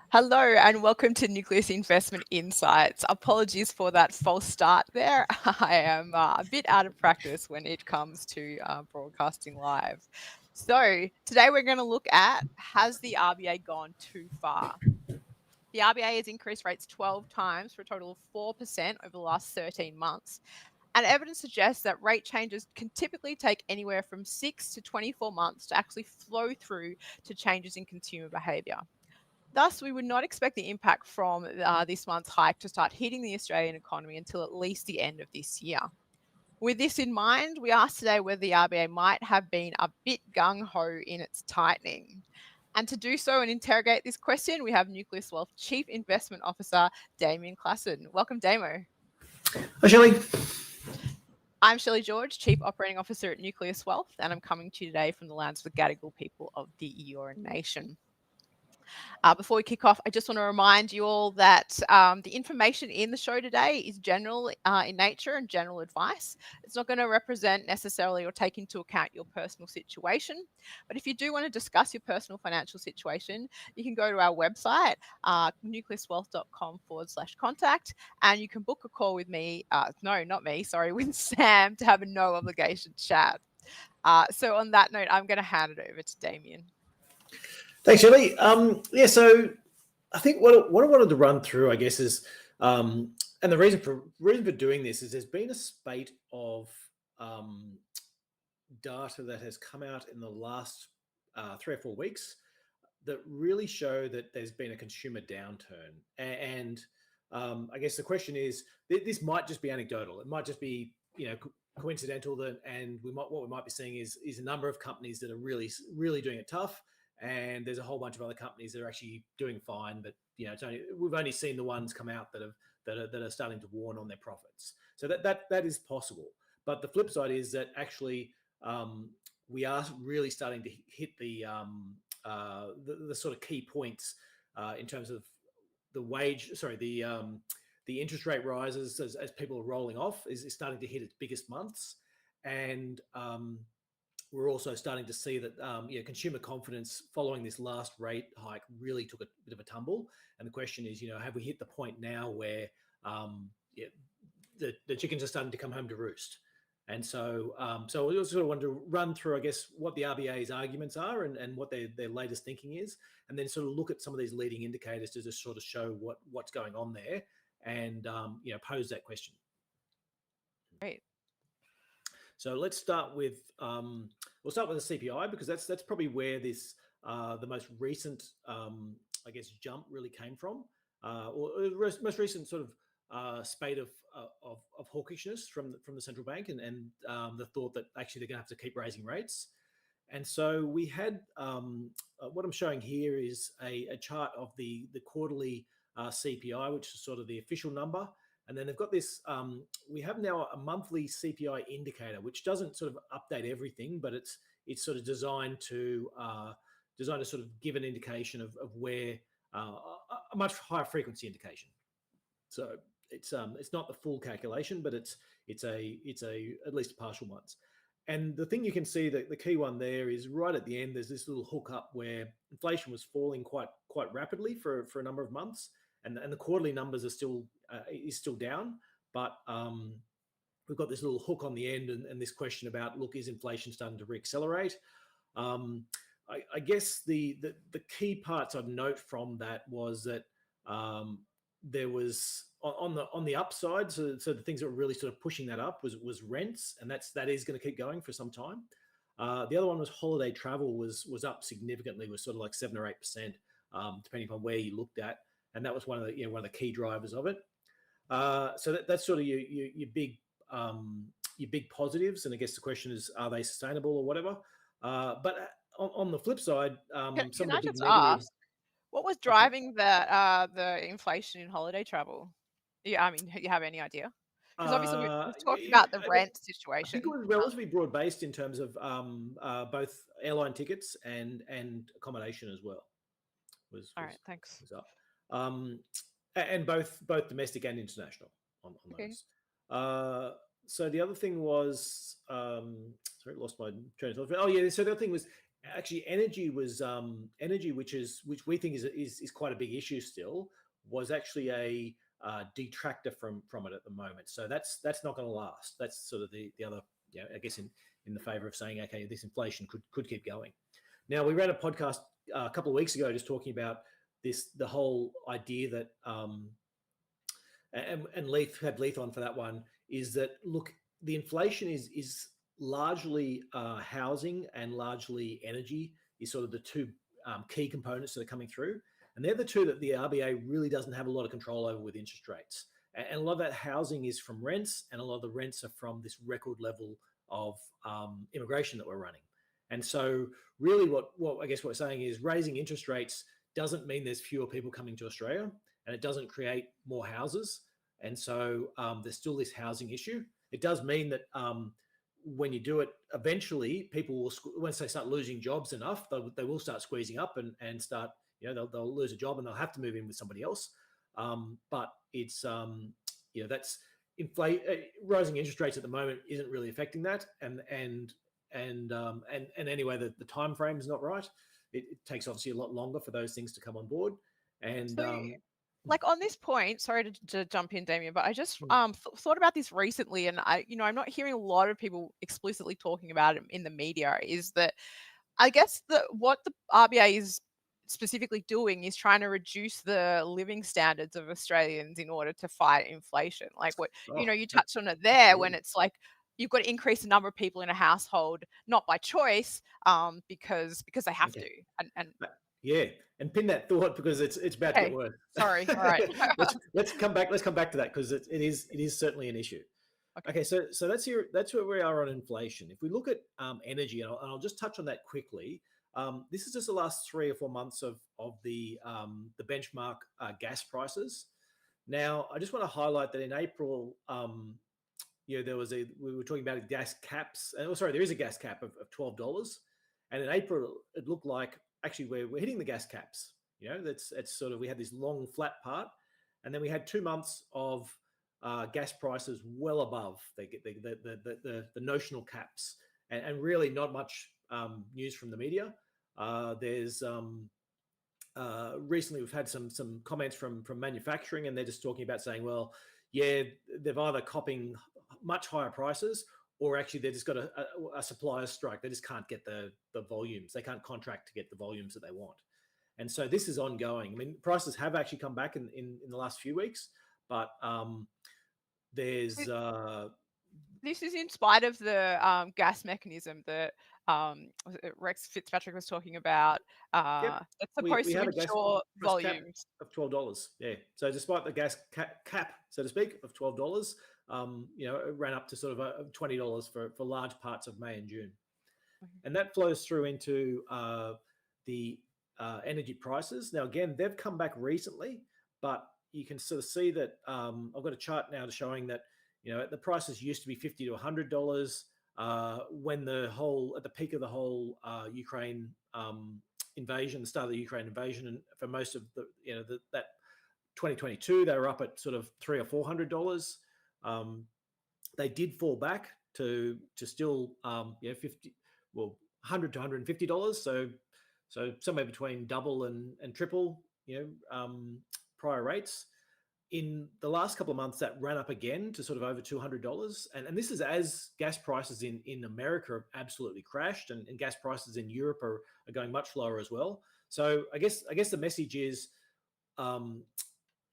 Hello and welcome to Nucleus Investment Insights. Apologies for that false start there. I am a bit out of practice when it comes to broadcasting live. So today we're going to look at, has the RBA gone too far? The RBA has increased rates 12 times for a total of 4% over the last 13 months. And evidence suggests that rate changes can typically take anywhere from 6 to 24 months to actually flow through to changes in consumer behaviour. Thus, we would not expect the impact from this month's hike to start hitting the Australian economy until at least the end of this year. With this in mind, we asked today whether the RBA might have been a bit gung-ho in its tightening. And to do so and interrogate this question, we have Nucleus Wealth Chief Investment Officer, Damien Klassen. Welcome, Damo. Hi, Shelley. I'm Shelley George, Chief Operating Officer at Nucleus Wealth, and I'm coming to you today from the lands of the Gadigal people of the Eora Nation. Before we kick off, I just want to remind you all that the information in the show today is general in nature and general advice. It's not going to represent necessarily or take into account your personal situation. But if you do want to discuss your personal financial situation, you can go to our website, nucleuswealth.com/contact, and you can book a call with me. No, not me, sorry, with Sam to have a no obligation chat. So on that note, I'm going to hand it over to Damian. Thanks, Shelley. So I think what I wanted to run through, I guess, is and the reason for doing this is there's been a spate of data that has come out in the last 3 or 4 weeks that really show that there's been a consumer downturn. And I guess the question is, this might just be anecdotal. It might just be, coincidental. And what we might be seeing is a number of companies that are really, really doing it tough. And there's a whole bunch of other companies that are actually doing fine, but we've only seen the ones come out that are starting to warn on their profits. So that is possible. But the flip side is that actually we are really starting to hit the sort of key points in terms of the interest rate rises as people are rolling off is starting to hit its biggest months, and we're also starting to see that consumer confidence following this last rate hike really took a bit of a tumble. And the question is, have we hit the point now where the chickens are starting to come home to roost? And so we also sort of wanted to run through, I guess, what the RBA's arguments are and what their latest thinking is, and then sort of look at some of these leading indicators to just sort of show what's going on there and pose that question. Great. So let's start with we'll start with the CPI, because that's probably where this the most recent I guess jump really came from, or the most recent sort of spate of hawkishness from the central bank and the thought that actually they're going to have to keep raising rates. And so we had what I'm showing here is a chart of the quarterly CPI, which is sort of the official number. And then they've got this, we have now a monthly CPI indicator, which doesn't sort of update everything, but it's sort of designed to sort of give an indication of where a much higher frequency indication. So it's not the full calculation, but it's at least a partial ones. And the thing you can see, that the key one there is right at the end, there's this little hook up where inflation was falling quite rapidly for a number of months. And the quarterly numbers are still down, but we've got this little hook on the end, and this question about, look, is inflation starting to reaccelerate? I guess the key parts I'd note from that was that there was on the upside, so the things that were really sort of pushing that up was rents, and that is going to keep going for some time. The other one was holiday travel was up significantly, was sort of like 7 or 8%, depending on where you looked at. And that was one of the key drivers of it. So that's sort of your big positives. And I guess the question is, are they sustainable or whatever? But on the flip side, Can of the I big just negatives. ask, what was driving the inflation in holiday travel? Yeah, I mean, do you have any idea? Because obviously we've talked about the rent situation. I think it was relatively broad based in terms of both airline tickets and accommodation as well. All right, thanks. Was up. And both domestic and international on those. So the other thing was, sorry, lost my train of thought. Oh yeah, so the other thing was actually energy was energy, which we think is quite a big issue still, was actually a detractor from it at the moment. So that's not going to last. That's sort of the other, I guess in the favour of saying, okay, this inflation could keep going. Now, we ran a podcast a couple of weeks ago just talking about the whole idea that and Leith had Leith on for that one, is that, look, the inflation is largely housing and largely energy is sort of the two key components that are coming through. And they're the two that the RBA really doesn't have a lot of control over with interest rates. And a lot of that housing is from rents, and a lot of the rents are from this record level of immigration that we're running. And so really what I guess what we're saying is raising interest rates doesn't mean there's fewer people coming to Australia, and it doesn't create more houses. And so there's still this housing issue. It does mean that when you do it, eventually people will, once they start losing jobs enough, they will start squeezing up and start, they'll lose a job and they'll have to move in with somebody else. But it's, that's rising interest rates at the moment isn't really affecting that. And anyway, the time frame is not right. It takes obviously a lot longer for those things to come on board. And so, like on this point, sorry to jump in, Damien, but I just thought about this recently, and I'm not hearing a lot of people explicitly talking about it in the media. Is that I guess what the RBA is specifically doing is trying to reduce the living standards of Australians in order to fight inflation. Like what you touched on it there, when it's like you've got to increase the number of people in a household, not by choice, because they have to. And yeah, and pin that thought, because it's about to get worse. Sorry. All right. let's come back to that, because it is certainly an issue. Okay, so that's where we are on inflation. If we look at energy, and I'll just touch on that quickly. This is just the last 3 or 4 months of the benchmark gas prices. Now, I just want to highlight that in April, we were talking about gas caps. There is a gas cap of $12, and in April it looked like actually we're hitting the gas caps. That's sort of, we had this long flat part, and then we had 2 months of gas prices well above the notional caps, and really not much news from the media. There's recently we've had some comments from manufacturing, and they're just talking about saying, well, yeah, they've either copping much higher prices, or actually they've just got a supplier strike. They just can't get the volumes. They can't contract to get the volumes that they want. And so this is ongoing. I mean, prices have actually come back in the last few weeks, but there's this is in spite of the gas mechanism that Rex Fitzpatrick was talking about. That's supposed to ensure volumes of $12. Yeah. So despite the gas cap, so to speak, of $12, it ran up to sort of $20 for large parts of May and June, and that flows through into the energy prices. Now, again, they've come back recently, but you can sort of see that I've got a chart now showing that the prices used to be $50 to $100 when at the peak of the whole Ukraine invasion, the start of the Ukraine invasion, and for most of that 2022, they were up at sort of $300 or $400. They did fall back to still $100 to $150. So somewhere between double and triple prior rates. In the last couple of months, that ran up again to sort of over $200. And this is as gas prices in America have absolutely crashed, and gas prices in Europe are going much lower as well. So I guess the message is, and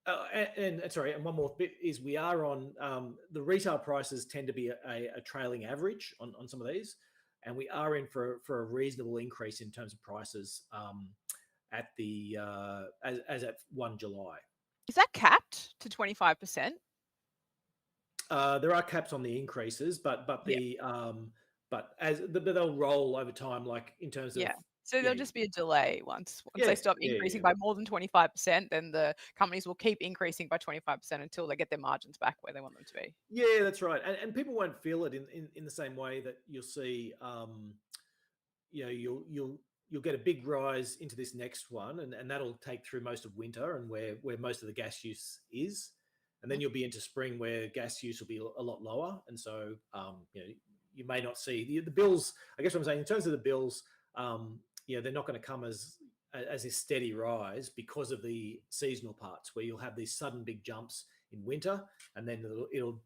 one more bit is, we are on the retail prices tend to be a trailing average on some of these, and we are in for a reasonable increase in terms of prices at the as at 1 July. Is that capped to 25%? There are caps on the increases, but they'll roll over time, like in terms of. So there'll just be a delay once they stop increasing by more than 25%, then the companies will keep increasing by 25% until they get their margins back where they want them to be. Yeah, that's right. And people won't feel it in the same way that you'll see, you'll get a big rise into this next one, and that'll take through most of winter, and where most of the gas use is. And then you'll be into spring where gas use will be a lot lower. And so, you may not see the bills. I guess what I'm saying in terms of the bills, they're not going to come as a steady rise because of the seasonal parts, where you'll have these sudden big jumps in winter, and then it'll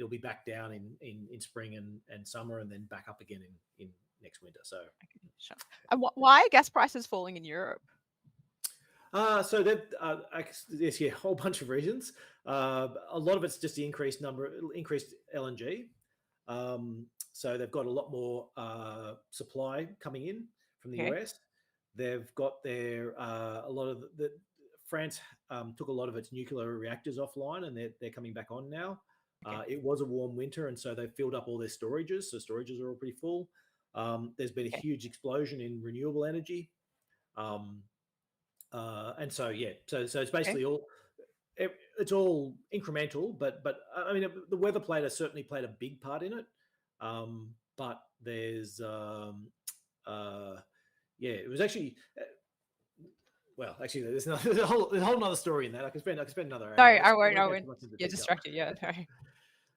be back down in spring and summer, and then back up again in next winter. So, okay, sure. And why are gas prices falling in Europe? So that there's a whole bunch of reasons. A lot of it's just the increased LNG. So they've got a lot more supply coming in from the Okay. US. They've got their a lot of France took a lot of its nuclear reactors offline, and they're coming back on now. Okay. It was a warm winter, and so they filled up all their storages. So storages are all pretty full. There's been a Okay. huge explosion in renewable energy. And so it's basically all it's all incremental, but I mean the weather certainly played a big part in it. But there's it was actually there's a whole nother story in that. I can spend another No, hour. I won't. Go too much into You're detail. distracted. Yeah. No.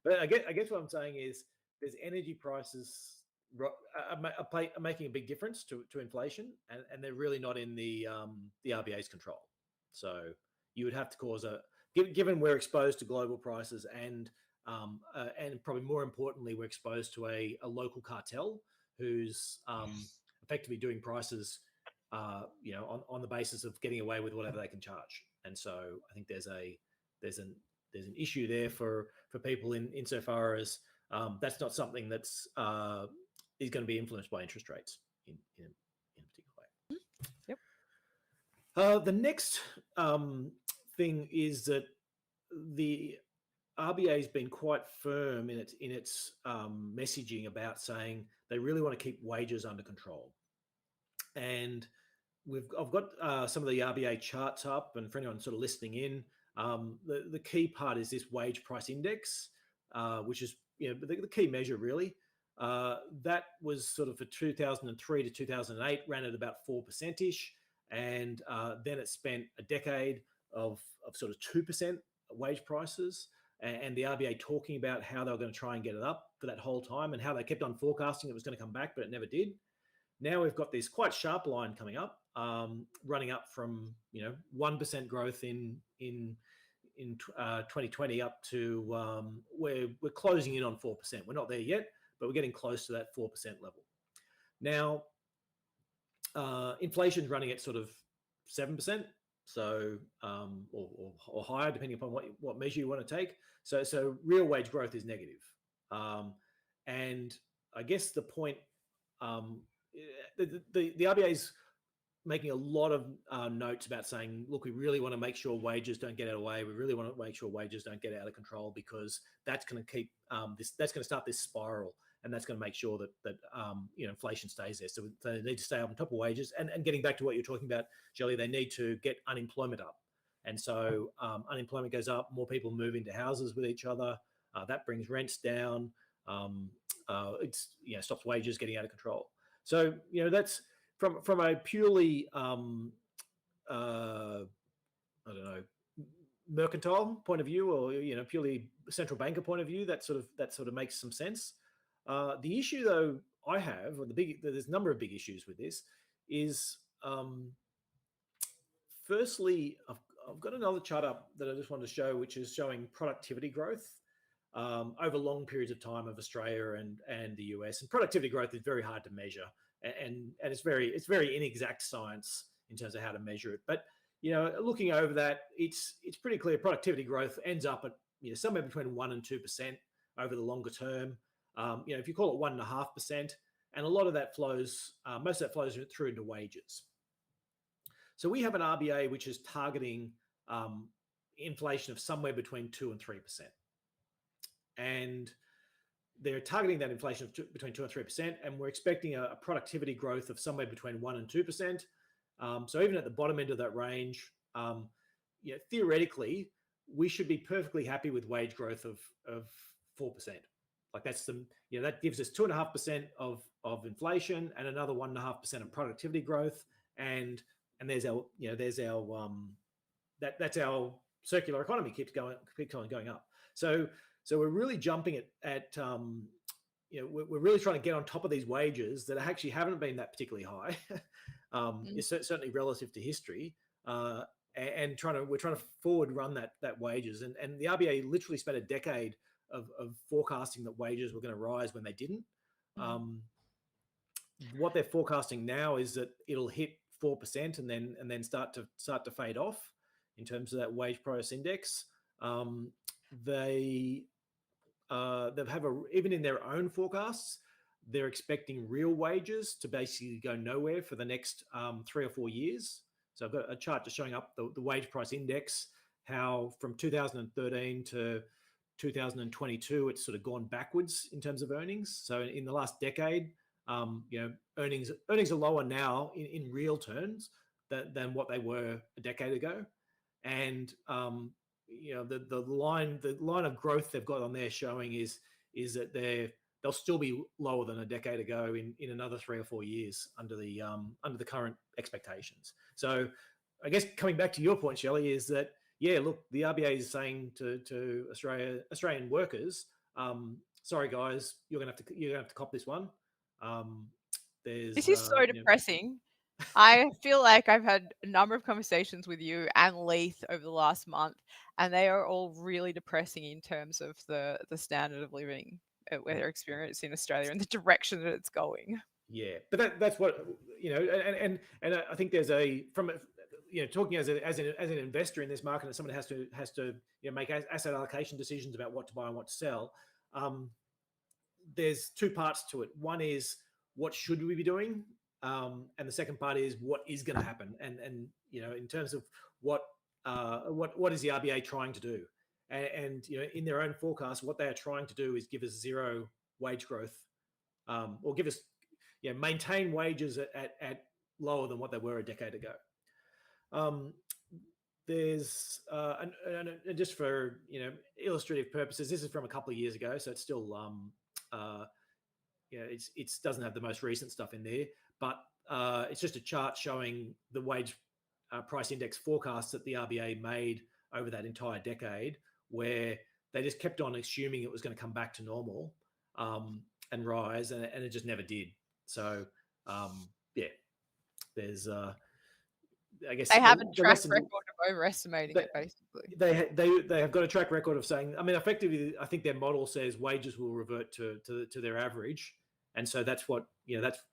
But I guess what I'm saying is there's energy prices are making a big difference to inflation, and they're really not in the RBA's control. So you would have to cause given we're exposed to global prices, and probably more importantly, we're exposed to a local cartel who's effectively doing prices, on the basis of getting away with whatever they can charge. And so I think there's an issue there for people insofar as that's not something that's is going to be influenced by interest rates in a particular way. Yep. The next thing is that the RBA has been quite firm in its messaging about saying they really want to keep wages under control. And I've got some of the RBA charts up, and for anyone sort of listening in, the key part is this wage price index, which is the key measure really. That was sort of for 2003 to 2008, ran at about 4%ish, and then it spent a decade of sort of 2% wage prices, and the RBA talking about how they were going to try and get it up for that whole time, and how they kept on forecasting it was going to come back, but it never did. Now we've got this quite sharp line coming up, running up from 1% growth in 2020 up to we're closing in on 4%. We're not there yet, but we're getting close to that 4% level. Now, inflation's running at sort of 7%, so or higher, depending upon what measure you want to take. So real wage growth is negative, and I guess the point, the RBA is making a lot of notes about saying, look, we really want to make sure wages don't get out of the way. We really want to make sure wages don't get out of control, because that's going to keep that's going to start this spiral, and that's going to make sure that inflation stays there. So they need to stay up on top of wages, and getting back to what you're talking about, Shelley, they need to get unemployment up, and so unemployment goes up, more people move into houses with each other, that brings rents down, it's stops wages getting out of control. So that's from a purely I don't know, mercantile point of view, or purely central banker point of view, that sort of makes some sense. The issue, though, I have, or there's a number of big issues with this, is firstly, I've got another chart up that I just wanted to show, which is showing productivity growth over long periods of time of Australia and the US. And productivity growth is very hard to measure, and it's very inexact science in terms of how to measure it. But looking over that, it's pretty clear productivity growth ends up at somewhere between 1% and 2% over the longer term. If you call it 1.5%, and a lot of that flows, most of that flows through into wages. So we have an RBA which is targeting inflation of somewhere between 2 and 3%, and they're targeting that inflation of between 2 and 3%, and we're expecting a productivity growth of somewhere between 1 and 2%. So even at the bottom end of that range, theoretically, we should be perfectly happy with wage growth of 4%. Like that's that gives us 2.5% of inflation and another 1.5% of productivity growth, and there's our that's our circular economy keeps on going up. So we're really jumping at we're really trying to get on top of these wages that actually haven't been that particularly high. It's certainly relative to history, and we're trying to forward run that wages. And the RBA literally spent a decade of forecasting that wages were going to rise when they didn't. What they're forecasting now is that it'll hit 4% and then start to fade off in terms of that wage price index. They have even in their own forecasts, they're expecting real wages to basically go nowhere for the next 3 or 4 years. So I've got a chart just showing up the wage price index, how from 2013 to 2022, it's sort of gone backwards in terms of earnings. So in the last decade, earnings are lower now in real terms than what they were a decade ago. And the line of growth they've got on there showing is that they'll still be lower than a decade ago in another 3 or 4 years under the current expectations. So I guess coming back to your point, Shelley, is that look, the RBA is saying to Australian workers, sorry guys, you're gonna have to cop this one. This is so depressing. I feel like I've had a number of conversations with you and Leith over the last month, and they are all really depressing in terms of the standard of living we're experiencing in Australia and the direction that it's going. Yeah, but that's what and I think there's talking as an investor in this market, and someone has to make asset allocation decisions about what to buy and what to sell. There's two parts to it. One is what should we be doing, and the second part is what is going to happen. And in terms of what is the RBA trying to do? And in their own forecast, what they are trying to do is give us zero wage growth, or give us maintain wages at lower than what they were a decade ago. There's and just for illustrative purposes, this is from a couple of years ago, so it's still it doesn't have the most recent stuff in there, but it's just a chart showing the wage price index forecasts that the RBA made over that entire decade, where they just kept on assuming it was going to come back to normal and rise, and it just never did. So there's I guess they have a track record of overestimating it. Basically, they have got a track record of saying, I mean, effectively, I think their model says wages will revert to their average, and so that's what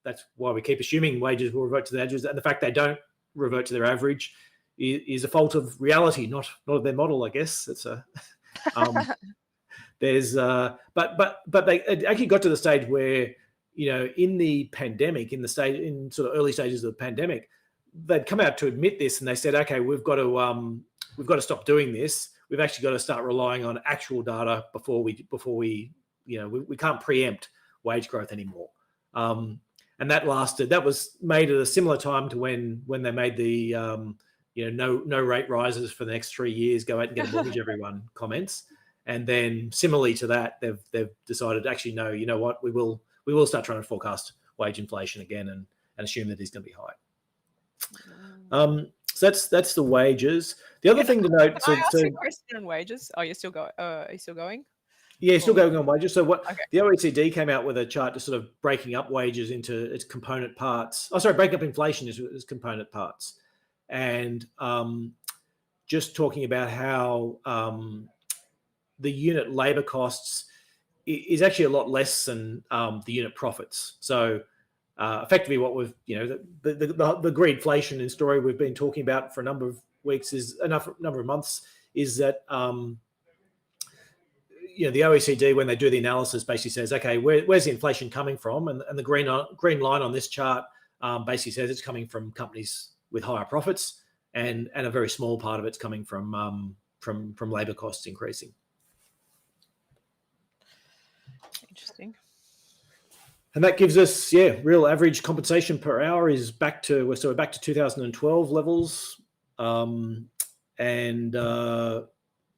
that's why we keep assuming wages will revert to their averages, and the fact they don't revert to their average is a fault of reality, not of their model, I guess. It's a there's but they actually got to the stage where in the pandemic, in sort of early stages of the pandemic, they'd come out to admit this, and they said, okay, we've got to stop doing this. We've actually got to start relying on actual data before we we can't preempt wage growth anymore. And that was made at a similar time to when they made the no rate rises for the next 3 years, go out and get a mortgage everyone comments. And then similarly to that, they've decided, actually, no, you know what, we will start trying to forecast wage inflation again and assume that it's going to be high. So that's the wages. The other thing to note. Can I ask you a question on wages? Oh, you're still going. Are you still going? Yeah, still going on wages. So the OECD came out with a chart just sort of breaking up wages into its component parts. Breaking up inflation as component parts, and just talking about how the unit labour costs is actually a lot less than the unit profits. So effectively, what we've the greedflation story we've been talking about for a number of weeks number of months is that the OECD, when they do the analysis, basically says, okay, where's the inflation coming from? And the green line on this chart basically says it's coming from companies with higher profits, and a very small part of it's coming from labour costs increasing. Interesting. And that gives us, real average compensation per hour is back to 2012 levels.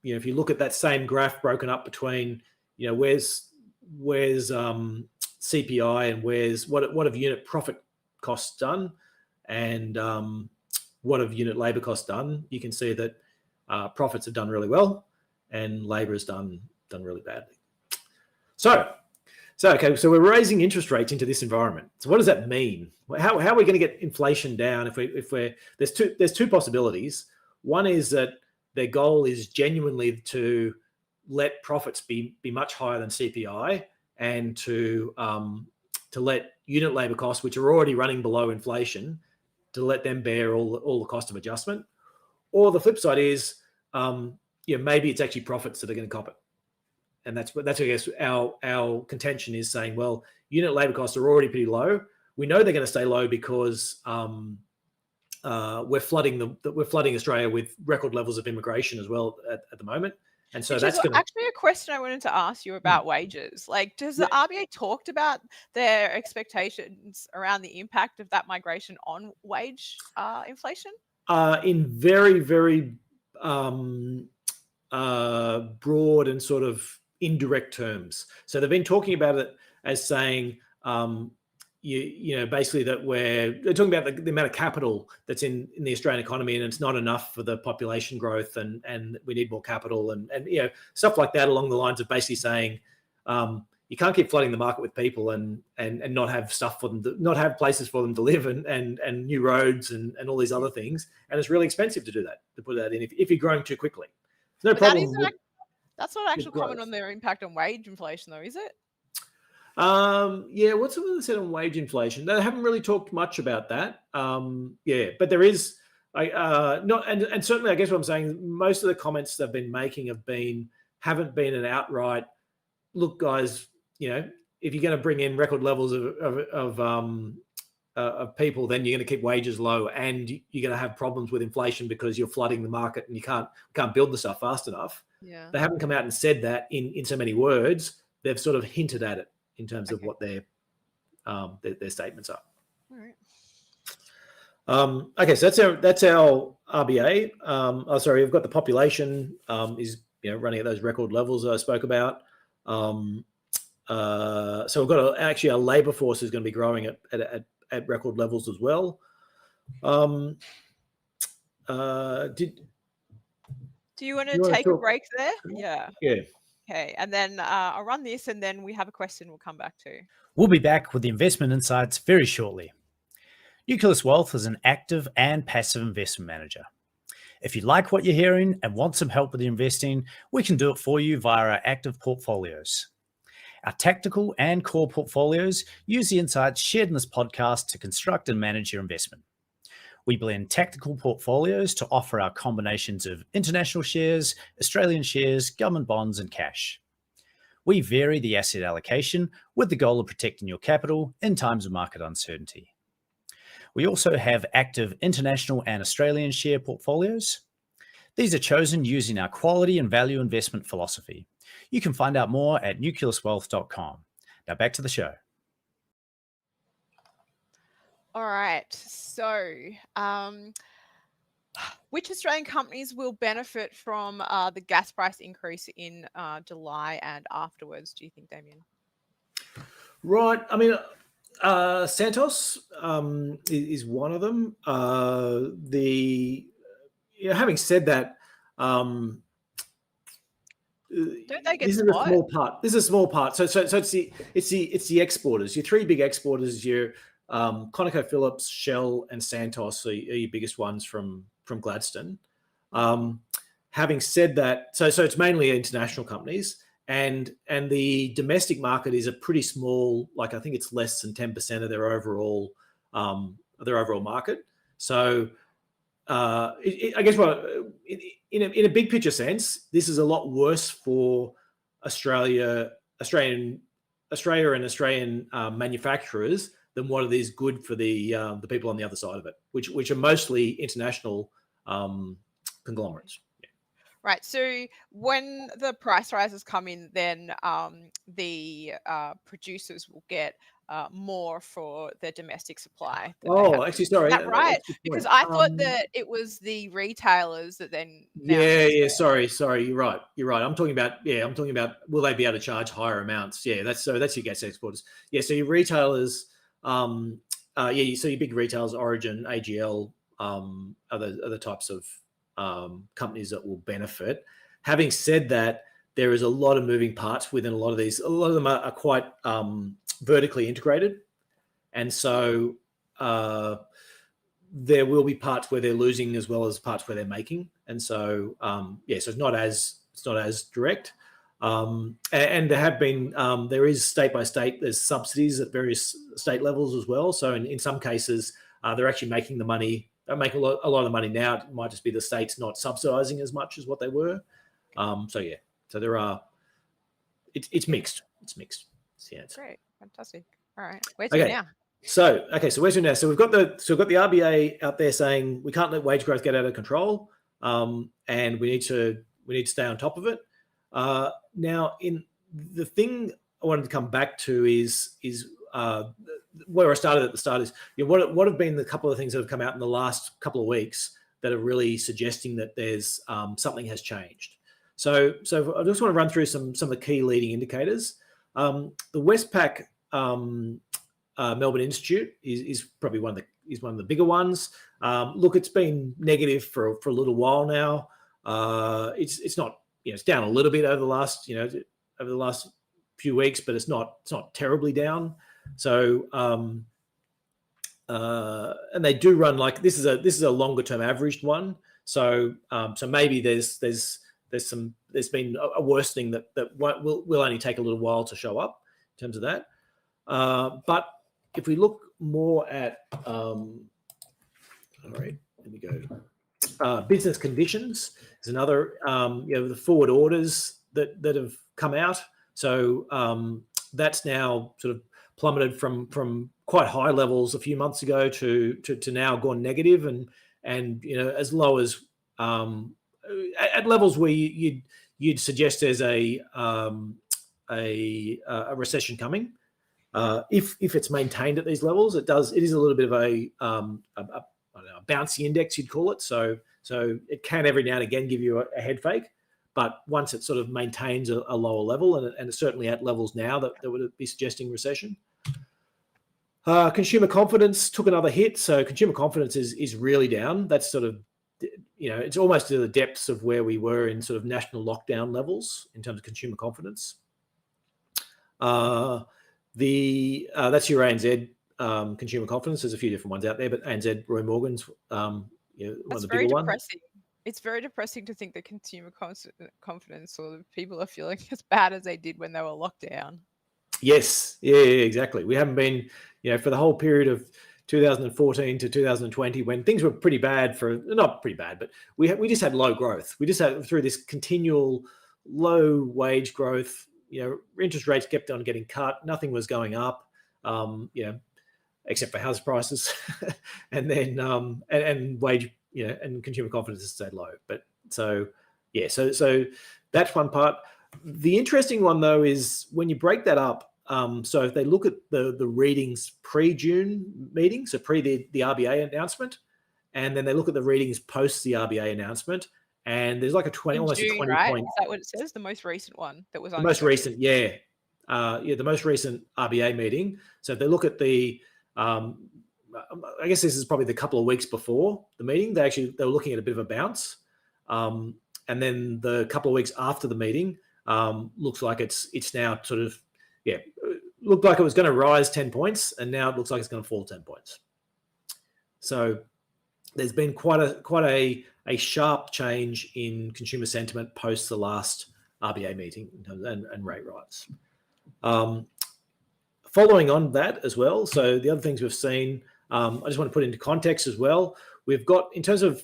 If you look at that same graph broken up between, where's CPI and what have unit profit costs done, and what have unit labour costs done, you can see that profits have done really well and labour has done really badly. So So we're raising interest rates into this environment. So what does that mean? How are we going to get inflation down if we're there's two possibilities. One is that their goal is genuinely to let profits be much higher than CPI, and to let unit labour costs, which are already running below inflation, to let them bear all the cost of adjustment. Or the flip side is, maybe it's actually profits that are going to cop it. And that's I guess our contention is saying, well, unit labour costs are already pretty low. We know they're going to stay low because we're flooding Australia with record levels of immigration as well at the moment. And so that's actually a question I wanted to ask you about wages. Like, does the RBA talked about their expectations around the impact of that migration on wage inflation? In very, very broad and sort of indirect terms. So they've been talking about it as saying, basically that they're talking about the amount of capital that's in the Australian economy, and it's not enough for the population growth, and we need more capital, and stuff like that, along the lines of basically saying, you can't keep flooding the market with people and not have stuff for them, not have places for them to live, and new roads and all these other things, and it's really expensive to do that, to put that in if you're growing too quickly. There's no problem. That's not actual comment on their impact on wage inflation, though, is it? What's what they said on wage inflation? They haven't really talked much about that. But there is, and certainly, I guess what I'm saying, most of the comments they've been making haven't been an outright, look, guys, if you're going to bring in record levels of people, then you're going to keep wages low, and you're going to have problems with inflation because you're flooding the market and you can't build the stuff fast enough. Yeah. They haven't come out and said that in so many words. They've sort of hinted at it in terms of what their statements are. All right. Okay, so that's our RBA. We've got the population is running at those record levels that I spoke about. So we've got actually our labour force is going to be growing at record levels as well. Do you want to take a break there? Yeah. Yeah. Okay, and then I'll run this, and then we have a question we'll come back to. We'll be back with the investment insights very shortly. Nucleus Wealth is an active and passive investment manager. If you like what you're hearing and want some help with your investing, we can do it for you via our active portfolios. Our tactical and core portfolios use the insights shared in this podcast to construct and manage your investment. We blend tactical portfolios to offer our combinations of international shares, Australian shares, government bonds, and cash. We vary the asset allocation with the goal of protecting your capital in times of market uncertainty. We also have active international and Australian share portfolios. These are chosen using our quality and value investment philosophy. You can find out more at nucleuswealth.com. Now back to the show. All right. So, which Australian companies will benefit from the gas price increase in July and afterwards, do you think, Damien? Right. I mean, Santos is one of them. Having said that, don't they get this is a small part. This is a small part. So it's the exporters. Your three big exporters. Your ConocoPhillips, Shell, and Santos are your biggest ones from Gladstone. Having said that, so it's mainly international companies, and the domestic market is a pretty small, like I think it's less than 10% of their overall market. So I guess in a big picture sense, this is a lot worse for Australia and Australian manufacturers than what it is good for the people on the other side of it, which are mostly international conglomerates. Yeah. Right. So when the price rises come in, then the producers will get more for their domestic supply. Oh, actually, sorry. Is that right? Because I thought that it was the retailers that then. Yeah. Sorry. You're right. I'm talking about will they be able to charge higher amounts? Yeah. That's your gas exporters. Yeah. So your retailers. So your big retailers, Origin, AGL, other types of companies that will benefit. Having said that, there is a lot of moving parts within a lot of these. A lot of them are quite vertically integrated, and so there will be parts where they're losing as well as parts where they're making, and so so it's not as direct. And there have been there is state by state, there's subsidies at various state levels as well. So in some cases they're actually making the money. They make a lot of the money now. It might just be the states not subsidising as much as what they were. So there are. It's mixed. It's mixed. So, yeah, Great, fantastic. All right, where's it now? So where's it now? So we've got the RBA out there saying we can't let wage growth get out of control, and we need to stay on top of it. Now, in the thing I wanted to come back to is where I started at the start is what have been the couple of things that have come out in the last couple of weeks that are really suggesting that there's something has changed. So I just want to run through some of the key leading indicators. The Westpac Melbourne Institute is probably one of the bigger ones. Look, it's been negative for a little while now. It's not, it's down a little bit over the last few weeks, but it's not terribly down. So and they do run like this is a longer term averaged one. So maybe there's been a worsening that will only take a little while to show up in terms of that. But if we look more at all right, here we go. Business conditions is another, the forward orders that have come out. So that's now sort of plummeted from quite high levels a few months ago to now gone negative, and as low as at levels where you'd suggest there's a recession coming. If it's maintained at these levels, it is a little bit of a bouncy index, you'd call it. So it can every now and again give you a head fake, but once it sort of maintains a lower level, and it's certainly at levels now that would be suggesting recession. Consumer confidence took another hit. So consumer confidence is really down. That's sort of, it's almost to the depths of where we were in sort of national lockdown levels in terms of consumer confidence. That's your ANZ consumer confidence. There's a few different ones out there, but ANZ, Roy Morgan's one of the bigger ones. It's very depressing to think that consumer confidence sort of people are feeling as bad as they did when they were locked down. Yes, yeah, exactly. We haven't been, for the whole period of 2014 to 2020, when things were pretty bad not pretty bad, but we just had low growth. We just had through this continual low wage growth. Interest rates kept on getting cut. Nothing was going up, except for house prices, and then and wage, and consumer confidence has stayed low. But so that's one part. The interesting one though is when you break that up. So if they look at the readings pre-June meeting, so pre the RBA announcement, and then they look at the readings post the RBA announcement, and there's like almost a 20 right? point. Is that what it says? The most recent one that was on. The most recent, yeah. The most recent RBA meeting. So if they look at the, I guess this is probably the couple of weeks before the meeting, they were looking at a bit of a bounce. And then the couple of weeks after the meeting, looks like it's now sort of, looked like it was going to rise 10 points, and now it looks like it's going to fall 10 points. So there's been quite a sharp change in consumer sentiment post the last RBA meeting and rate rise. Following on that as well, so the other things we've seen, I just want to put into context as well. We've got, in terms of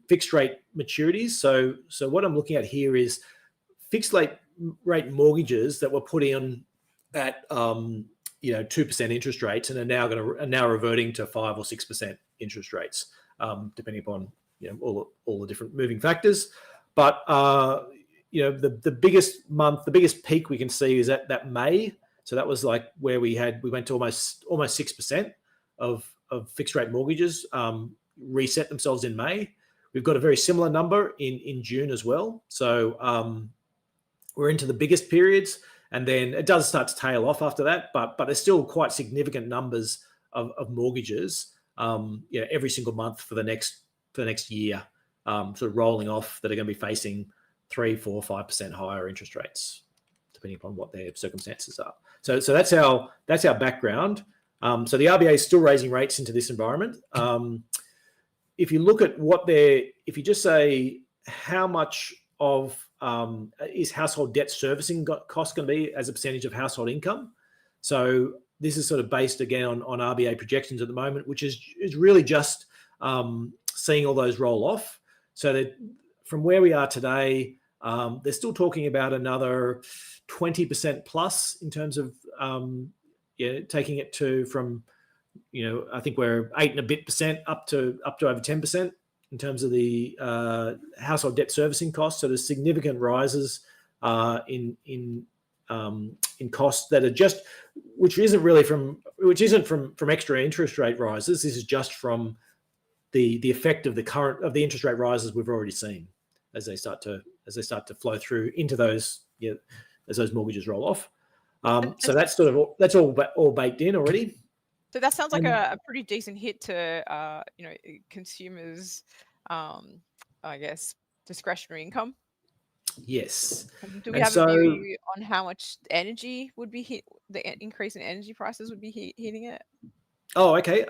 fixed rate maturities, so what I'm looking at here is fixed rate mortgages that were put in at 2% interest rates and are now reverting to 5 or 6% interest rates, depending upon all the different moving factors. But the biggest peak we can see is at that May. So that was like where we went to almost 6% of fixed rate mortgages reset themselves in May. We've got a very similar number in June as well. So we're into the biggest periods, and then it does start to tail off after that. But there's still quite significant numbers of mortgages, every single month for the next year, sort of rolling off, that are going to be facing 3, 4, 5% higher interest rates, depending upon what their circumstances are. So that's our background. So the RBA is still raising rates into this environment. If you look at if you just say how much of is household debt servicing cost going to be as a percentage of household income. So this is sort of based again on RBA projections at the moment, which is really just seeing all those roll off. So that from where we are today, they're still talking about another 20% plus in terms of taking it from I think we're 8 and a bit percent up to over 10% in terms of the household debt servicing costs. So there's significant rises in costs that are just, which isn't from extra interest rate rises. This is just from the effect of the interest rate rises we've already seen as they start to flow through into those as those mortgages roll off. So that's all baked in already. So that sounds like a pretty decent hit to consumers, I guess, discretionary income. Yes. Do we have a view on how much energy would be hit? The increase in energy prices would be hitting it. Oh, okay.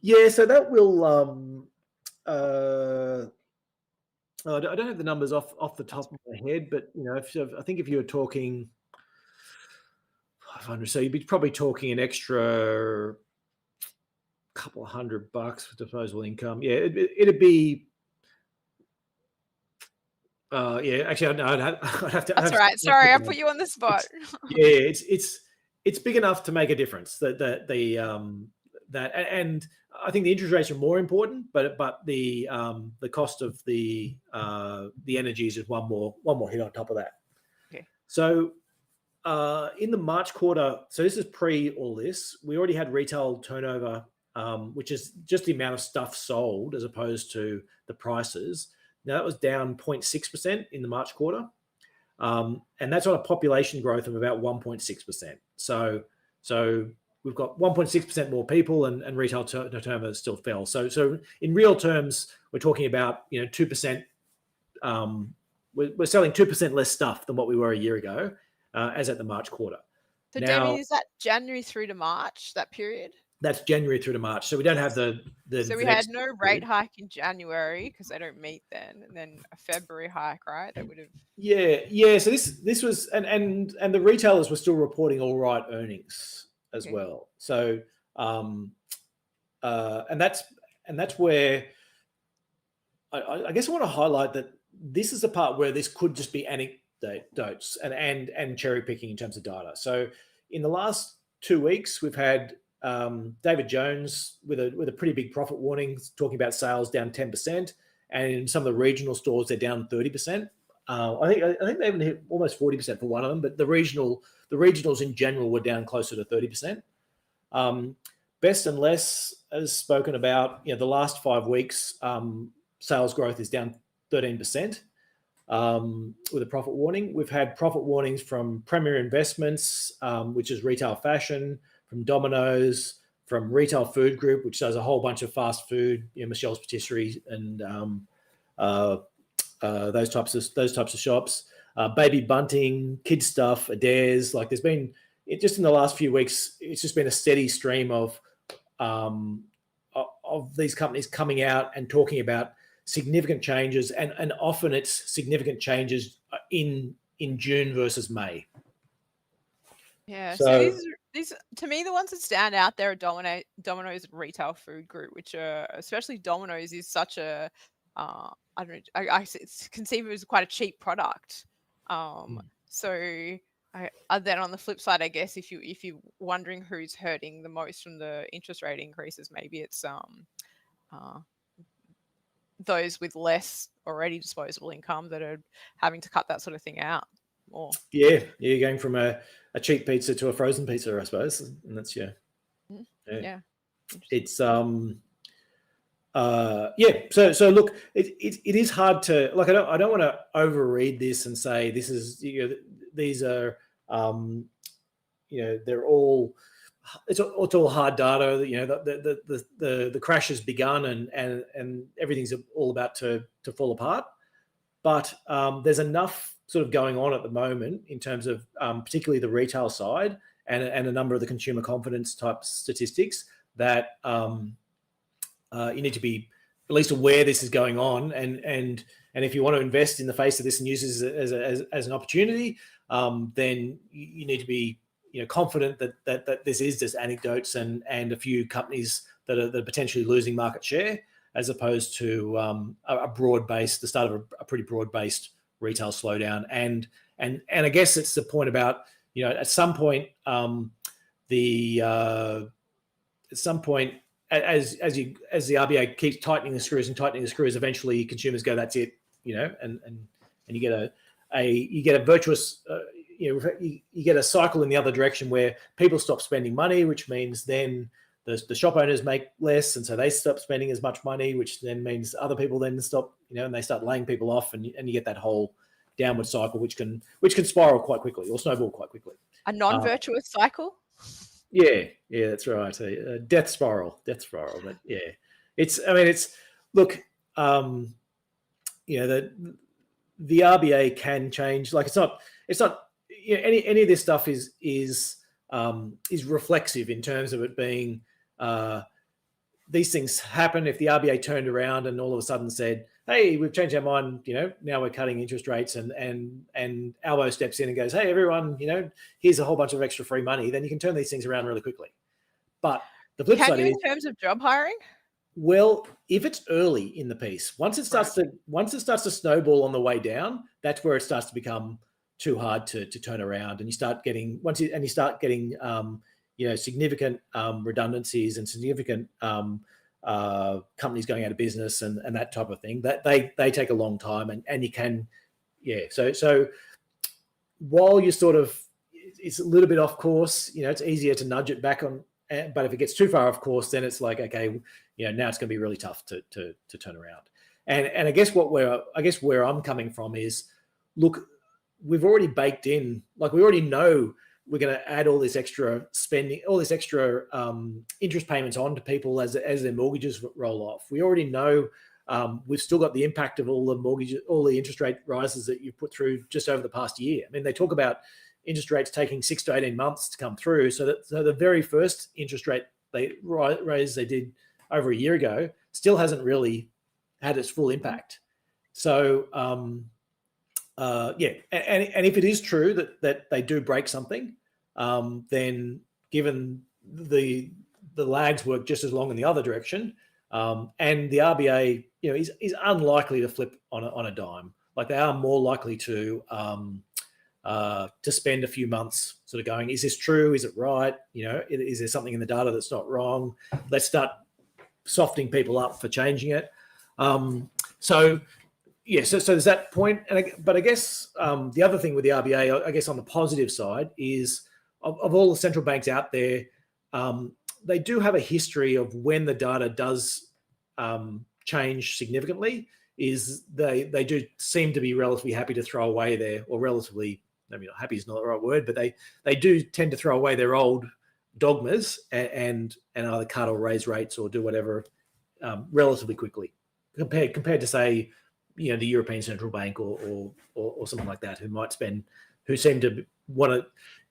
Yeah. So that will. I don't have the numbers off the top of my head, but I think if you were talking 500, so you'd be probably talking an extra couple of $100 for disposable income. Yeah, it'd be. Yeah, actually, no, I'd have to. That's all right. Sorry, I put you on the spot. It's big enough to make a difference. And I think the interest rates are more important, but the cost of the energy is just one more hit on top of that. Okay. So in the March quarter, so this is pre all this, we already had retail turnover, which is just the amount of stuff sold as opposed to the prices. Now that was down 0.6% in the March quarter. And that's on a population growth of about 1.6%. So we've got 1.6% more people and retail turnover still fell. So in real terms, we're talking about 2%. We're selling 2% less stuff than what we were a year ago, as at the March quarter. So Damian, is that January through to March, that period? That's January through to March. So we don't have the So we had no rate hike in January because they don't meet then, and then a February hike, right? That would have. Yeah. So this was and the retailers were still reporting all right earnings as well. So and that's where I guess I want to highlight that this is the part where this could just be anecdotes and cherry picking in terms of data. So in the last 2 weeks, we've had David Jones with a pretty big profit warning, talking about sales down 10%, and in some of the regional stores they're down 30%. I think they even hit almost 40% for one of them, but the regionals in general were down closer to 30%. Best and Less has spoken about the last 5 weeks sales growth is down 13%. With a profit warning. We've had profit warnings from Premier Investments, which is retail fashion, from Dominos, from Retail Food Group, which does a whole bunch of fast food, Michelle's Patisserie and those types of shops. Baby Bunting, kids stuff, Adairs. Like there's been just in the last few weeks, it's just been a steady stream of these companies coming out and talking about significant changes, and often it's significant changes in June versus May. Yeah. So these to me, the ones that stand out there are Dominos and Retail Food Group, which are, especially Dominos, is such a I conceive it as quite a cheap product. So then on the flip side, I guess if you're wondering who's hurting the most from the interest rate increases, maybe it's those with less already disposable income that are having to cut that sort of thing out more. Yeah, you're going from a cheap pizza to a frozen pizza, I suppose, and that's yeah. It's So look, it is hard to I don't want to overread this and say this is these are they're all. It's all hard data. The crash has begun and everything's all about to fall apart. but there's enough sort of going on at the moment in terms of particularly the retail side and a number of the consumer confidence type statistics that you need to be at least aware this is going on, and if you want to invest in the face of this and use this as an opportunity, then you need to be confident that this is just anecdotes and a few companies that are potentially losing market share, as opposed to a broad-based, the start of a pretty broad-based retail slowdown. And I guess it's the point about at some point as the RBA keeps tightening the screws, eventually consumers go, that's it, and you get a virtuous, you get a cycle in the other direction where people stop spending money, which means then the shop owners make less, and so they stop spending as much money, which then means other people then stop, and they start laying people off, and you get that whole downward cycle, which can spiral quite quickly or snowball quite quickly. A non-virtuous cycle. Yeah, that's right. Death spiral. But yeah, look, the RBA can change. Like it's not any of this stuff is reflexive in terms of it being these things happen. If the RBA turned around and all of a sudden said, hey, we've changed our mind, now we're cutting interest rates, and Albo steps in and goes, hey, everyone, here's a whole bunch of extra free money, then you can turn these things around really quickly. But the flip side is, in terms of job hiring? Well, if it's early in the piece, once it starts to snowball on the way down, that's where it starts to become too hard to turn around, and you start getting significant redundancies and significant companies going out of business and that type of thing. That they take a long time, and you can, So while you're sort of, it's a little bit off course, it's easier to nudge it back on. But if it gets too far off course, then it's like, okay, now it's going to be really tough to turn around. And I guess where I'm coming from is, look, we've already baked in, like we already know we're going to add all this extra spending, all this extra interest payments on to people as their mortgages roll off. We already know we've still got the impact of all the interest rate rises that you've put through just over the past year. I mean, they talk about interest rates taking 6 to 18 months to come through. So the very first interest rate raise they did over a year ago still hasn't really had its full impact. So and if it is true that they do break something, then given the lags work just as long in the other direction, and the RBA is unlikely to flip on a dime. Like they are more likely to spend a few months sort of going, is this true? Is it right? Is there something in the data that's not wrong? Let's start softening people up for changing it. So there's that point. But I guess the other thing with the RBA, I guess on the positive side, is of all the central banks out there, they do have a history of when the data does change significantly, is they do seem to be relatively happy to throw away maybe not happy is not the right word, but they do tend to throw away their old dogmas and either cut or raise rates or do whatever relatively quickly, compared to, say, the European Central Bank or something like that, who seem to want to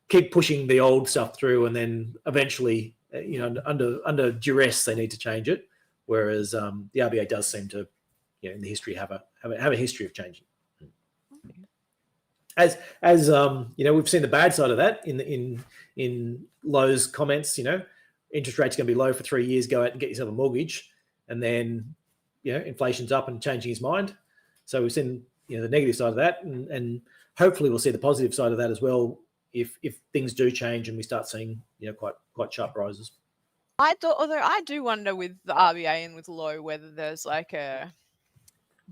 keep pushing the old stuff through, and then eventually, under duress, they need to change it. Whereas the RBA does seem to, in the history, have a history of changing. As we've seen the bad side of that in Lowe's comments. Interest rates are going to be low for 3 years. Go out and get yourself a mortgage, and then inflation's up and changing his mind. So we've seen the negative side of that, and hopefully we'll see the positive side of that as well if things do change and we start seeing quite sharp rises. Although I do wonder with the RBA and with Lowe whether there's like a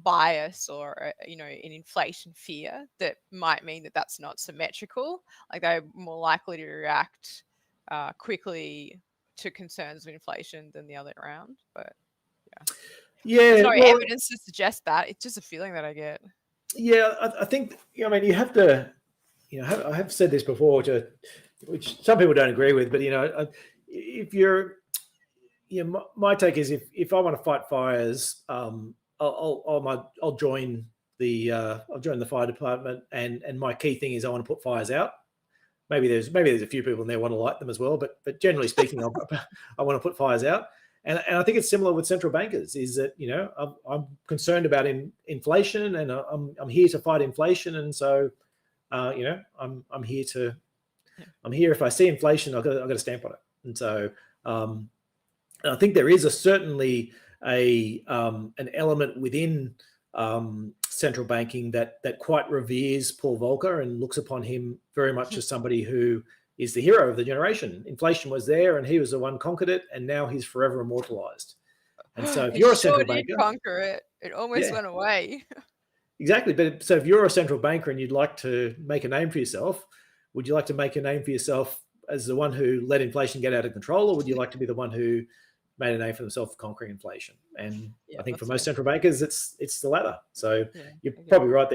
bias or an inflation fear that might mean that that's not symmetrical. Like they're more likely to react quickly to concerns of inflation than the other way around. But there's no evidence to suggest that. It's just a feeling that I get. Yeah, I think you have to. I have said this before, which some people don't agree with, but if you're, my take is if I want to fight fires, I'll join I've joined the fire department, and my key thing is I want to put fires out. Maybe there's a few people in there want to light them as well, but generally speaking, I want to put fires out. And I think it's similar with central bankers. Is that I'm concerned about inflation, and I'm here to fight inflation, and so I'm here to if I see inflation, I've got to stamp on it. And so and I think there is certainly an element within central banking that quite reveres Paul Volcker and looks upon him very much as somebody who is the hero of the generation. Inflation was there, and he was the one conquered it, and now he's forever immortalized. And so, if you're a central banker, did conquer it. It almost went away. Exactly. But so, if you're a central banker and you'd like to make a name for yourself, would you like to make a name for yourself as the one who let inflation get out of control, or would you like to be the one who made a name for themselves conquering inflation? And I think for most central bankers, it's the latter. So you're probably right.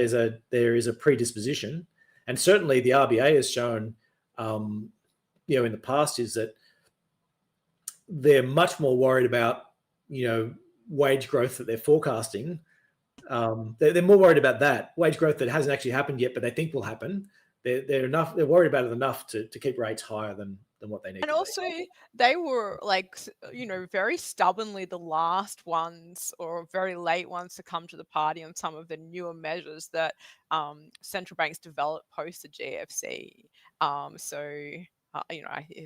There is a predisposition, and certainly the RBA has shown, in the past, is that they're much more worried about wage growth that they're forecasting. They're more worried about that wage growth that hasn't actually happened yet, but they think will happen. They're worried about it enough to keep rates higher than what they need. And also, they were very stubbornly the last ones or very late ones to come to the party on some of the newer measures that central banks developed post the GFC. I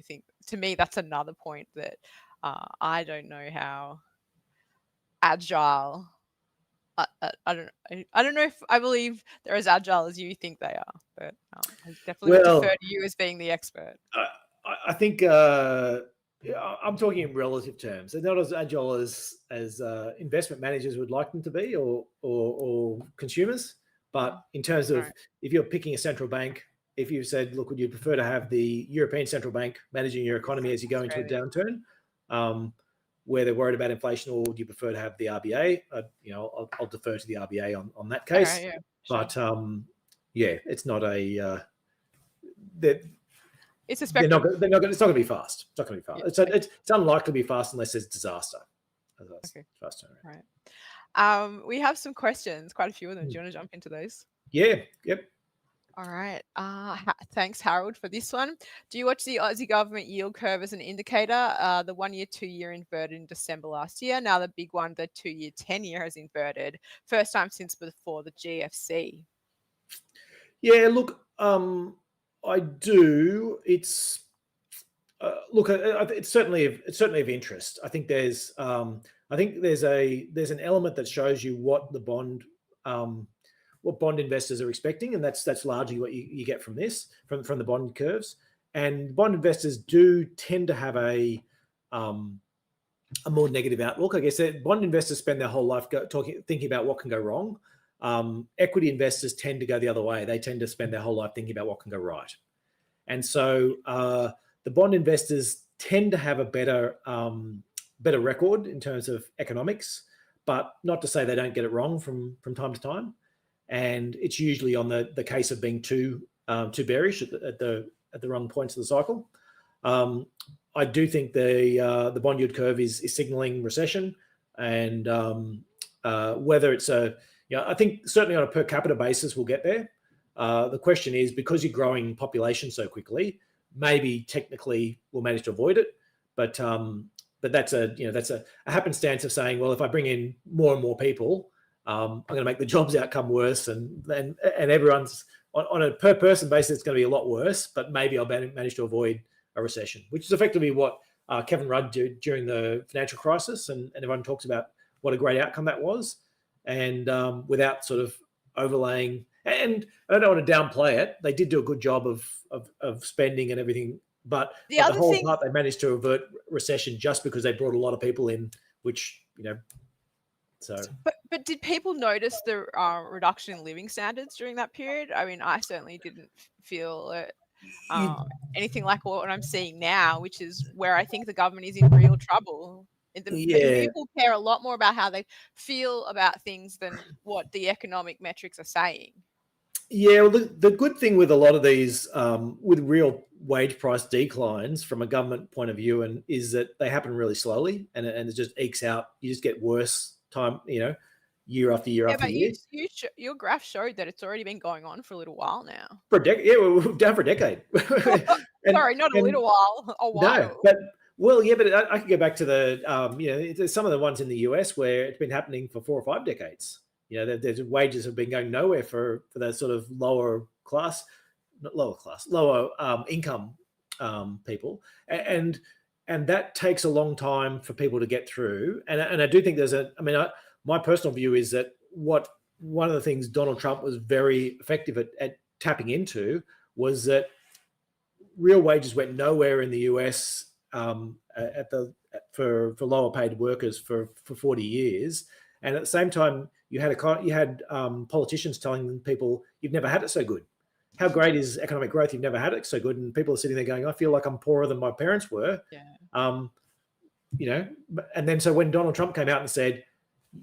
think, to me, that's another point that I don't know how agile. I don't know if I believe they're as agile as you think they are, but I definitely would defer to you as being the expert. I think I'm talking in relative terms. They're not as agile as investment managers would like them to be, or consumers. But in terms of if you're picking a central bank, if you said, look, would you prefer to have the European Central Bank managing your economy as you go into a downturn, where they're worried about inflation, or would you prefer to have the RBA? I'll defer to the RBA on that case. Sure. But it's not a. It's a spectrum. It's not going to be fast. It's not going to be fast. Yeah. It's unlikely to be fast unless there's disaster. Okay. Fast turnaround. Right. We have some questions, quite a few of them. Do you want to jump into those? Yeah. Yep. All right. Thanks, Harold, for this one. Do you watch the Aussie government yield curve as an indicator? The 1 year, 2 year inverted in December last year. Now the big one, the 2 year, 10 year has inverted. First time since before the GFC. Yeah, look, I do. It's it's certainly of interest. I think there's an element that shows you what the bond investors are expecting, and that's largely what you get from from the bond curves. And bond investors do tend to have a more negative outlook. I guess bond investors spend their whole life thinking about what can go wrong. Equity investors tend to go the other way. They tend to spend their whole life thinking about what can go right. And so the bond investors tend to have a better record in terms of economics, but not to say they don't get it wrong from time to time. And it's usually on the case of being too bearish at the wrong points of the cycle. I do think the bond yield curve is signaling recession, and whether it's I think certainly on a per capita basis we'll get there. The question is, because you're growing population so quickly, maybe technically we'll manage to avoid it, but that's a happenstance of saying, well, if I bring in more and more people, I'm going to make the jobs outcome worse, and everyone's on a per person basis, it's going to be a lot worse, but maybe I'll manage to avoid a recession, which is effectively what Kevin Rudd did during the financial crisis, and everyone talks about what a great outcome that was, and without sort of overlaying. And I don't want to downplay it. They did do a good job of spending and everything, but the whole part they managed to avert recession just because they brought a lot of people in, which so. But did people notice the reduction in living standards during that period? I mean, I certainly didn't feel it, anything like what I'm seeing now, which is where I think the government is in real trouble. People care a lot more about how they feel about things than what the economic metrics are saying. Yeah, well, the good thing with a lot of these, with real wage price declines from a government point of view, is that they happen really slowly, and it just ekes out. You just get worse time. year after year Yeah, after but year. your graph showed that it's already been going on for a little while now. For a decade, yeah, we're down for a decade. Sorry, not a little while, a while. No, but well, yeah, but I could go back to the there's some of the ones in the US where it's been happening for 4 or 5 decades. There's wages have been going nowhere for that sort of lower income people, and that takes a long time for people to get through. And I do think my personal view is that one of the things Donald Trump was very effective at tapping into was that real wages went nowhere in the US for lower paid workers for 40 years, and at the same time you had politicians telling people you've never had it so good. How great is economic growth? You've never had it so good, and people are sitting there going, "I feel like I'm poorer than my parents were." Yeah. And then so when Donald Trump came out and said,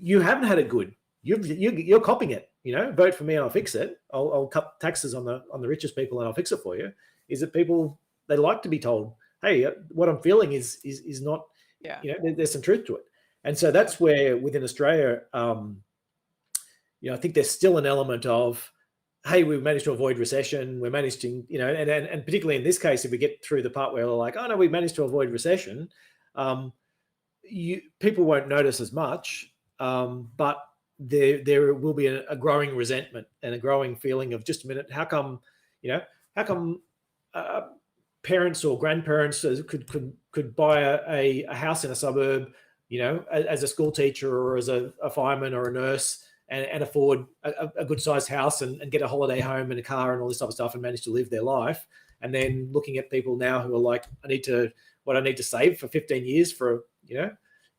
"You haven't had it good. You're copying it. Vote for me and I'll fix it. I'll cut taxes on the richest people and I'll fix it for you." Is that people, they like to be told, "Hey, what I'm feeling is not." Yeah. There's some truth to it, and so that's where within Australia, I think there's still an element of, hey, we've managed to avoid recession. We're managed to, and particularly in this case, if we get through the part where we're like, oh no, we've managed to avoid recession, people won't notice as much, but there will be a growing resentment and a growing feeling of, just a minute, how come parents or grandparents could buy a house in a suburb, as a school teacher or as a fireman or a nurse, and afford a good sized house and get a holiday home and a car and all this type of stuff and manage to live their life. And then looking at people now who are like, I need to save for 15 years if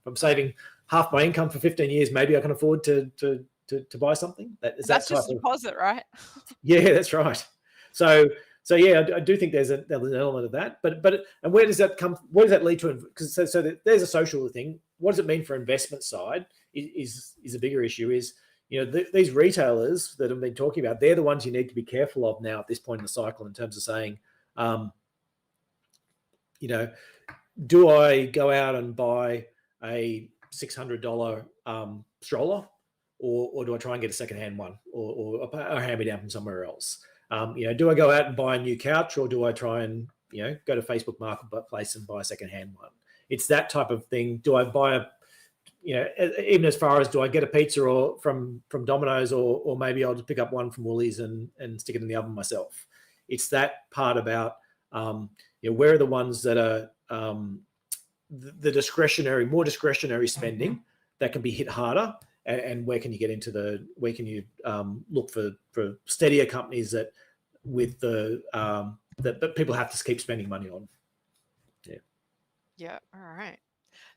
I'm saving half my income for 15 years, maybe I can afford to buy something. That's just a deposit, right? Yeah, that's right. So yeah, I do think there's an element of that, but and where does that come? What does that lead to? Because so there's a social thing. What does it mean for investment side? Is a bigger issue. Is these retailers that I've been talking about, they're the ones you need to be careful of now at this point in the cycle in terms of saying, do I go out and buy a $600 stroller, or do I try and get a secondhand one, or a hand-me-down from somewhere else? Do I go out and buy a new couch, or do I try and go to Facebook Marketplace and buy a secondhand one? It's that type of thing. Do I buy even as far as, do I get a pizza or from Dominos, or maybe I'll just pick up one from Woolies and stick it in the oven myself? It's that part about where are the ones that are the more discretionary spending that can be hit harder, and where can you get into where can you look for steadier companies that people have to keep spending money on. Yeah. All right.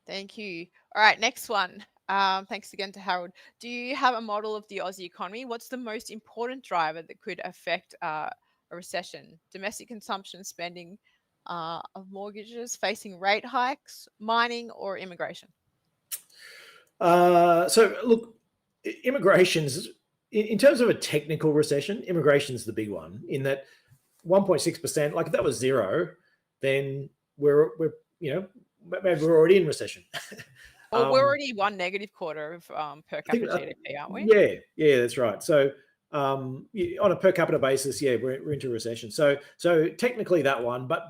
Thank you. All right. Next one. Thanks again to Harold. Do you have a model of the Aussie economy? What's the most important driver that could affect a recession? Domestic consumption, spending of mortgages, facing rate hikes, mining, or immigration? So look, immigration's, in terms of a technical recession, immigration's the big one, in that 1.6%, like if that was zero, then we're maybe we're already in recession. Well, we're already one negative quarter of per capita GDP, aren't we? Yeah, that's right. So on a per capita basis, yeah, we're into recession. So technically that one, but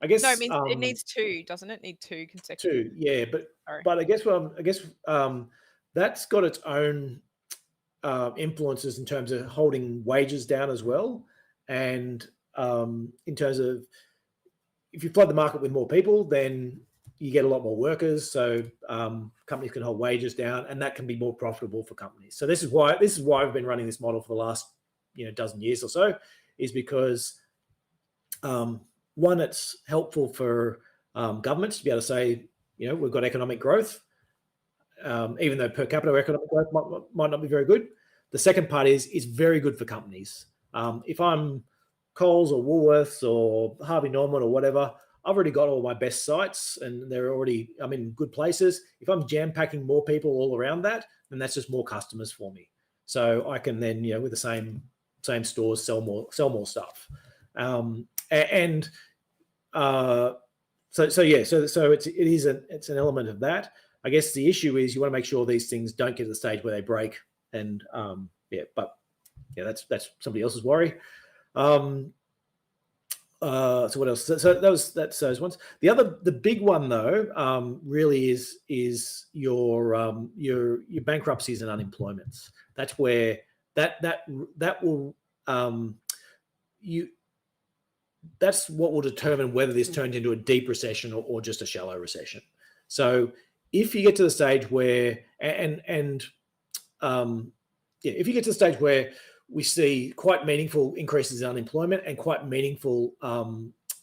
I guess no, it means it needs two, doesn't it? Need two consecutive. Two, yeah, but I guess that's got its own influences in terms of holding wages down as well, and in terms of, if you flood the market with more people, then you get a lot more workers, so companies can hold wages down, and that can be more profitable for companies. So this is why I've been running this model for the last dozen years or so, is because one, it's helpful for governments to be able to say, we've got economic growth, even though per capita economic growth might not be very good. The second part is very good for companies. If I'm Coles or Woolworths or Harvey Norman or whatever, I've already got all my best sites and I'm in good places. If I'm jam packing more people all around that, then that's just more customers for me. So I can then, with the same stores, sell more stuff. It's an element of that. I guess the issue is you want to make sure these things don't get to the stage where they break and that's somebody else's worry. So what else? So that's those ones. The big one though, really is your bankruptcies and unemployments. That's where that will that's what will determine whether this turns into a deep recession or just a shallow recession. So if you get to the stage where if you get to the stage where we see quite meaningful increases in unemployment and quite meaningful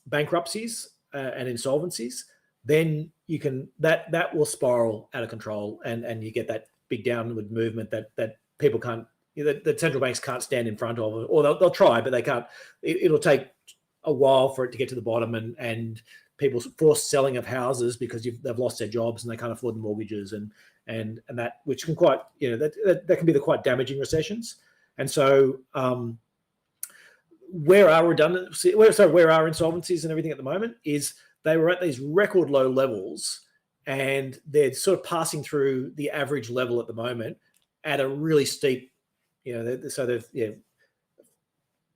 bankruptcies and insolvencies, then you can that will spiral out of control, and you get that big downward movement that people can't, that central banks can't stand in front of, or they'll try, but they can't. It'll take a while for it to get to the bottom, and people forced selling of houses because they've lost their jobs and they can't afford the mortgages, and that, which can quite, that can be the quite damaging recessions. And so where are insolvencies and everything at the moment is they were at these record low levels, and they're sort of passing through the average level at the moment at a really steep,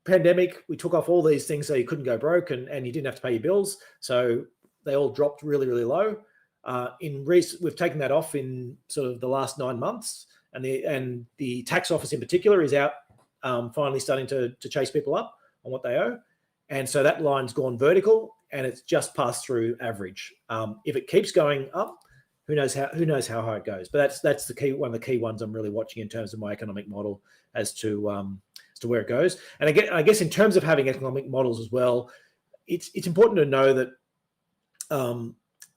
pandemic, we took off all these things so you couldn't go broke, and you didn't have to pay your bills. So they all dropped really, really low. We've taken that off in sort of the last 9 months, and the tax office in particular is out finally starting to chase people up on what they owe. And so that line's gone vertical, and it's just passed through average. If it keeps going up, who knows how high it goes. But that's the key, one of the key ones I'm really watching in terms of my economic model as to where it goes. And again, I guess in terms of having economic models as well, it's important to know that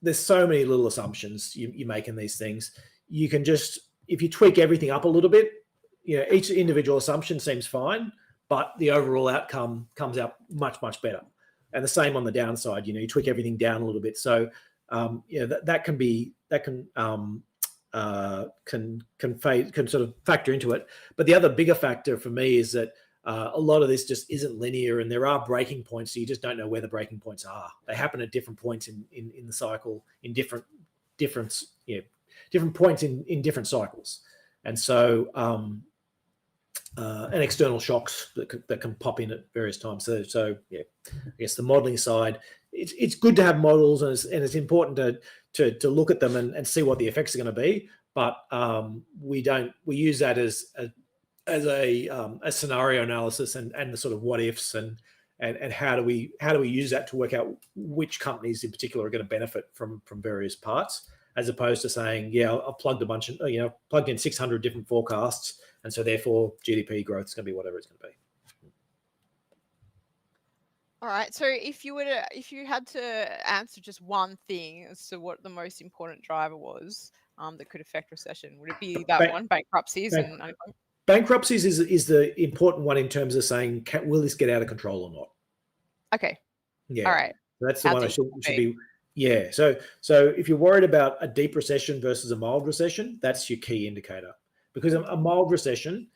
there's so many little assumptions you make in these things. You can just, if you tweak everything up a little bit, each individual assumption seems fine, but the overall outcome comes out much, much better. And the same on the downside, you tweak everything down a little bit. So that can sort of factor into it. But the other bigger factor for me is that a lot of this just isn't linear, and there are breaking points, so you just don't know where the breaking points are. They happen at different points in the cycle, in different points in different cycles. And so and external shocks that can pop in at various times. So I guess the modeling side, it's good to have models, and it's important to look at them and see what the effects are going to be. But we use that as a scenario analysis and the sort of what ifs and how do we use that to work out which companies in particular are going to benefit from various parts, as opposed to saying, I've plugged plugged in 600 different forecasts, and so therefore GDP growth is going to be whatever it's going to be. All right. So if you had to answer just one thing as to what the most important driver was that could affect recession, would it be that one, bankruptcies and unemployment? Bankruptcies is the important one in terms of saying, will this get out of control or not? Okay. Yeah. All right. That's the one I should be. Yeah. So if you're worried about a deep recession versus a mild recession, that's your key indicator, because a mild recession,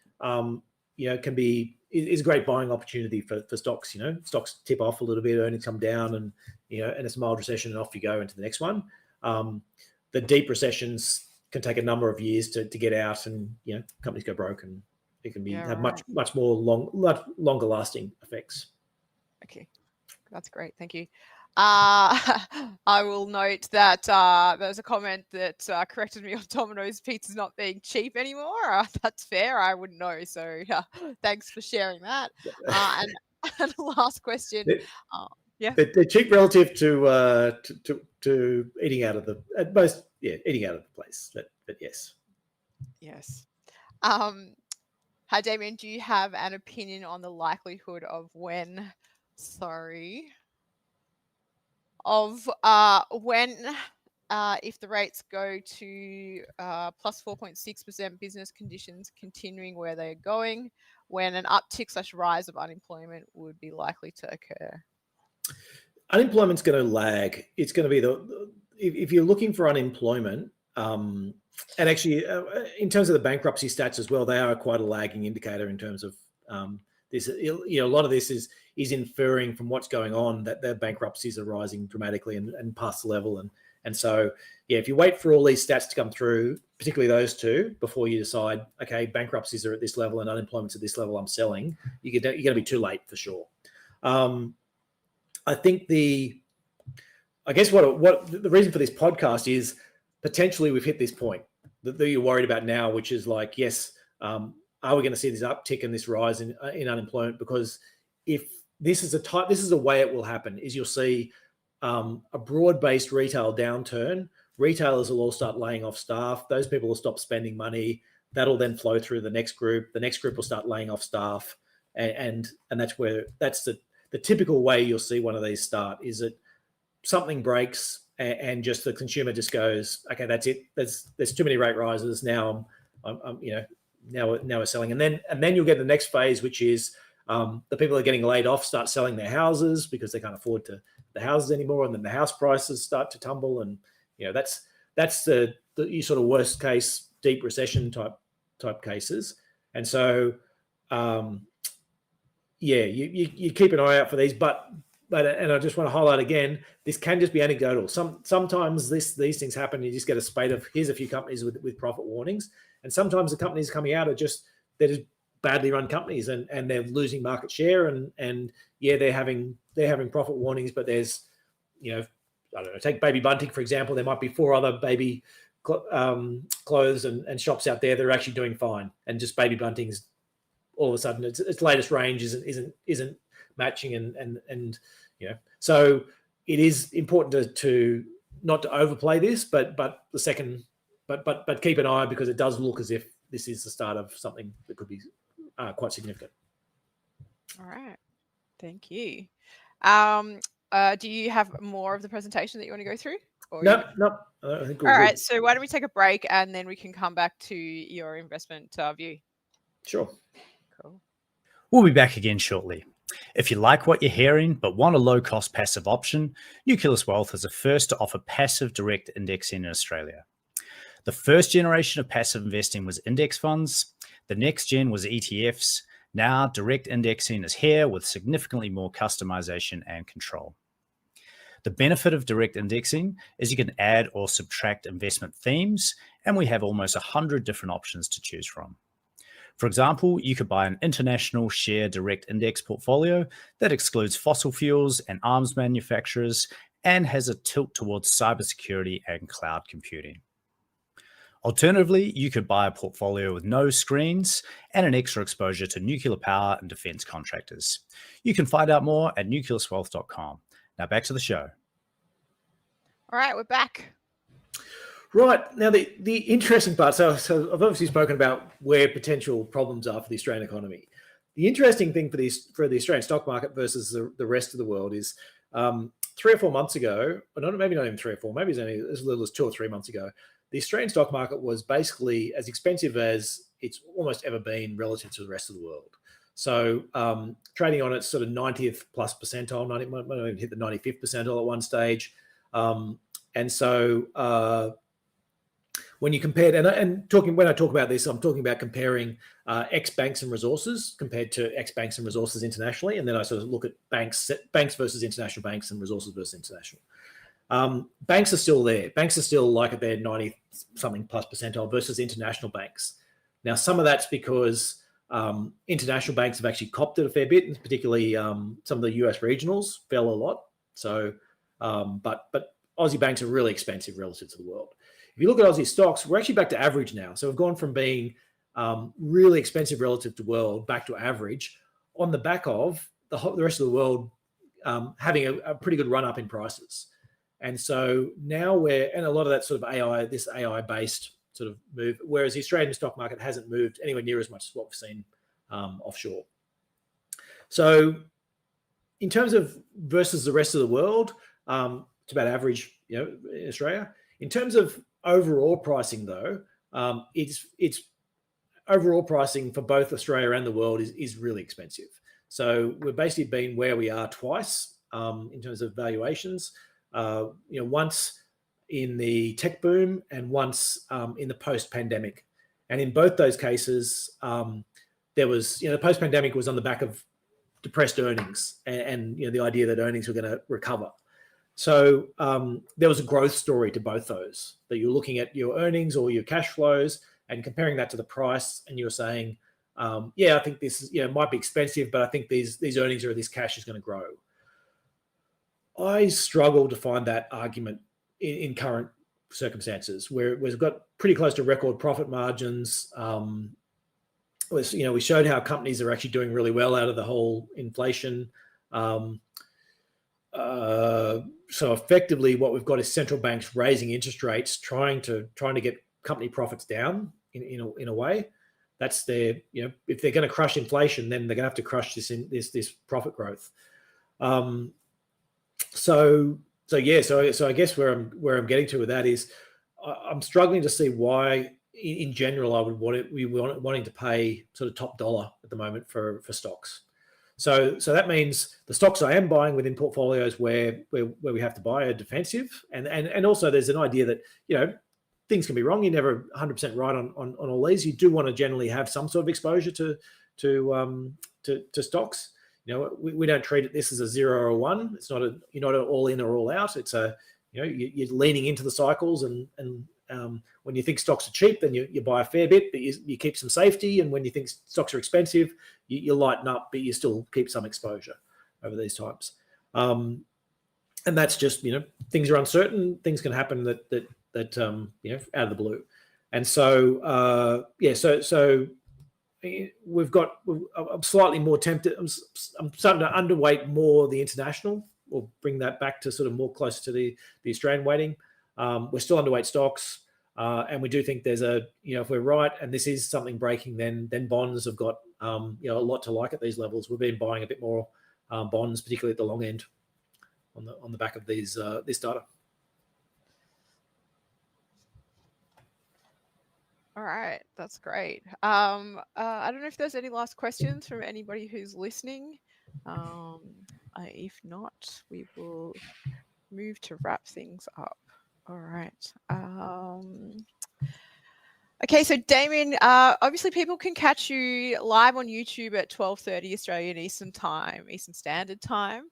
is a great buying opportunity for stocks. Stocks tip off a little bit, earnings come down, and and it's a mild recession, and off you go into the next one. The deep recessions can take a number of years to get out, and companies go broke, and it can have much longer lasting effects. Okay, that's great. Thank you. I will note that there's a comment that corrected me on Domino's pizza's not being cheap anymore. That's fair. I wouldn't know. So thanks for sharing that. And the last question. They're cheap relative to eating out of at most. Yeah, eating out of the place. But yes. Yes. Hi, Damian. Do you have an opinion on the likelihood of when? If the rates go to plus 4.6%, business conditions continuing where they're going, when an uptick/rise of unemployment would be likely to occur? Unemployment's going to lag. It's going to be if you're looking for unemployment, and actually in terms of the bankruptcy stats as well, they are quite a lagging indicator in terms of this. A lot of this is inferring from what's going on that their bankruptcies are rising dramatically and past the level. And so, if you wait for all these stats to come through, particularly those two, before you decide, okay, bankruptcies are at this level and unemployment's at this level, I'm selling, you're going to be too late for sure. I think I guess what the reason for this podcast is potentially we've hit this point that you're worried about now, which is like, yes, are we going to see this uptick and this rise in unemployment? Because if this is a way it will happen, is you'll see a broad-based retail downturn. Retailers will all start laying off staff. Those people will stop spending money. That'll then flow through the next group. The next group will start laying off staff, and that's the typical way you'll see one of these start, is that something breaks and just the consumer just goes, okay, that's it. There's too many rate rises now. Now we're selling, and then you'll get the next phase, which is the people that are getting laid off start selling their houses because they can't afford the houses anymore, and then the house prices start to tumble, and that's the sort of worst case deep recession type cases. And so you keep an eye out for these, but and I just want to highlight again, this can just be anecdotal. Sometimes these things happen. You just get a spate of, here's a few companies with profit warnings, and sometimes the companies coming out they're just badly run companies, and they're losing market share, and they're having profit warnings, but there's I don't know, take Baby Bunting for example. There might be 4 other baby clothes and shops out there that are actually doing fine, and just Baby Bunting's all of a sudden its latest range isn't matching, and so it is important to not to overplay this, but keep an eye, because it does look as if this is the start of something that could be quite significant. All right, thank you. Do you have more of the presentation that you want to go through? No. I think all right, so why don't we take a break and then we can come back to your investment view. Sure. Cool. We'll be back again shortly. If you like what you're hearing but want a low-cost passive option, Nucleus Wealth is the first to offer passive direct indexing in Australia. The first generation of passive investing was index funds. The next gen was ETFs. Now direct indexing is here with significantly more customization and control. The benefit of direct indexing is you can add or subtract investment themes, and we have almost 100 different options to choose from. For example, you could buy an international share direct index portfolio that excludes fossil fuels and arms manufacturers and has a tilt towards cybersecurity and cloud computing. Alternatively, you could buy a portfolio with no screens and an extra exposure to nuclear power and defense contractors. You can find out more at nucleuswealth.com. Now back to the show. All right, we're back. Right. Now, the interesting part, so I've obviously spoken about where potential problems are for the Australian economy. The interesting thing for the Australian stock market versus the rest of the world is 3 or 4 months ago, maybe not even 3 or 4, maybe it's only as little as 2 or 3 months ago, the Australian stock market was basically as expensive as it's almost ever been relative to the rest of the world. So trading on its sort of 90th plus percentile, might even hit the 95th percentile at one stage. And so when you compared, when I talk about this, I'm talking about comparing X banks and resources compared to X banks and resources internationally. And then I sort of look at banks versus international banks and resources versus international. Banks are still there. Banks are still like at their 90 something plus percentile versus international banks. Now, some of that's because international banks have actually copped it a fair bit, and particularly some of the US regionals fell a lot. So, but Aussie banks are really expensive relative to the world. If you look at Aussie stocks, we're actually back to average now. So we've gone from being really expensive relative to world back to average on the back of the rest of the world having a pretty good run up in prices. And so now and a lot of that sort of AI-based sort of move, whereas the Australian stock market hasn't moved anywhere near as much as what we've seen offshore. So in terms of versus the rest of the world, it's about average, in Australia. In terms of overall pricing, though, it's overall pricing for both Australia and the world is really expensive. So we've basically been where we are twice in terms of valuations. Once in the tech boom and once in the post-pandemic. And in both those cases, there was, the post-pandemic was on the back of depressed earnings and the idea that earnings were going to recover. So there was a growth story to both those, that you're looking at your earnings or your cash flows and comparing that to the price, and you're saying, I think this is, might be expensive, but I think these earnings or this cash is going to grow. I struggle to find that argument in current circumstances, where we've got pretty close to record profit margins. We showed how companies are actually doing really well out of the whole inflation. So effectively, what we've got is central banks raising interest rates, trying to get company profits down in a way. That's their, if they're going to crush inflation, then they're going to have to crush this profit growth. So I guess where I'm getting to with that is, I'm struggling to see why, in general, I would wanting to pay sort of top dollar at the moment for stocks. So that means the stocks I am buying within portfolios where we have to buy are defensive, and also there's an idea that things can be wrong. You're never 100% right on all these. You do want to generally have some sort of exposure to stocks. We don't treat this as a 0 or a 1. It's not you're not all in or all out. It's you're leaning into the cycles, and when you think stocks are cheap, then you buy a fair bit, but you keep some safety. And when you think stocks are expensive, you lighten up, but you still keep some exposure over these times. And that's just, things are uncertain. Things can happen that out of the blue. And so, I'm slightly more tempted. I'm starting to underweight more the international, or bring that back to sort of more close to the Australian weighting. We're still underweight stocks, and we do think there's if we're right and this is something breaking, then bonds have got a lot to like at these levels. We've been buying a bit more bonds, particularly at the long end, on the back of this data. All right, that's great. I don't know if there's any last questions from anybody who's listening. If not, we will move to wrap things up. All right. Okay, so Damian, obviously people can catch you live on YouTube at 12:30 Australian Eastern Standard Time,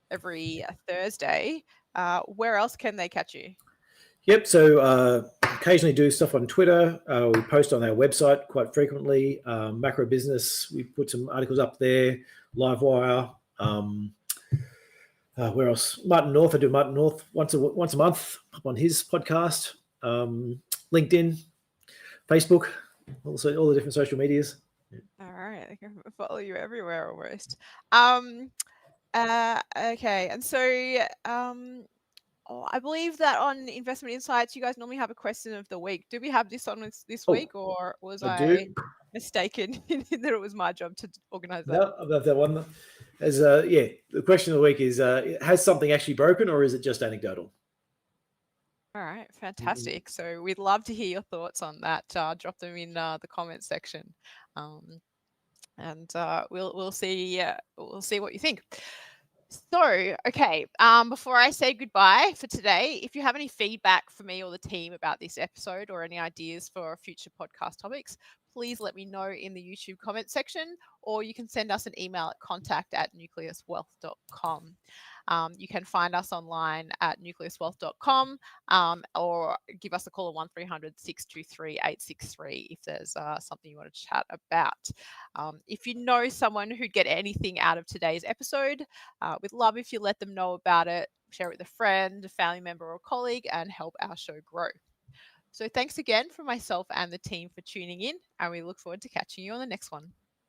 every Thursday. Where else can they catch you? Yep. So occasionally do stuff on Twitter. We post on our website quite frequently. Macro Business, we put some articles up there. Livewire. Where else? Martin North. I do Martin North once a month on his podcast. LinkedIn, Facebook, also all the different social medias. All right, I can follow you everywhere almost. Okay, and so I believe that on Investment Insights, you guys normally have a question of the week. Do we have this on this week, or was I mistaken in that it was my job to organize that? No, I've got that one. The question of the week is, has something actually broken, or is it just anecdotal? All right, fantastic. So we'd love to hear your thoughts on that. Drop them in the comment section, and we'll see what you think. So, okay, before I say goodbye for today, if you have any feedback for me or the team about this episode, or any ideas for future podcast topics, please let me know in the YouTube comment section, or you can send us an email at contact@nucleuswealth.com. You can find us online at nucleuswealth.com, or give us a call at 1300 623 863 if there's something you want to chat about. If you know someone who'd get anything out of today's episode, we'd love if you let them know about it, share it with a friend, a family member, or colleague, and help our show grow. So thanks again from myself and the team for tuning in, and we look forward to catching you on the next one.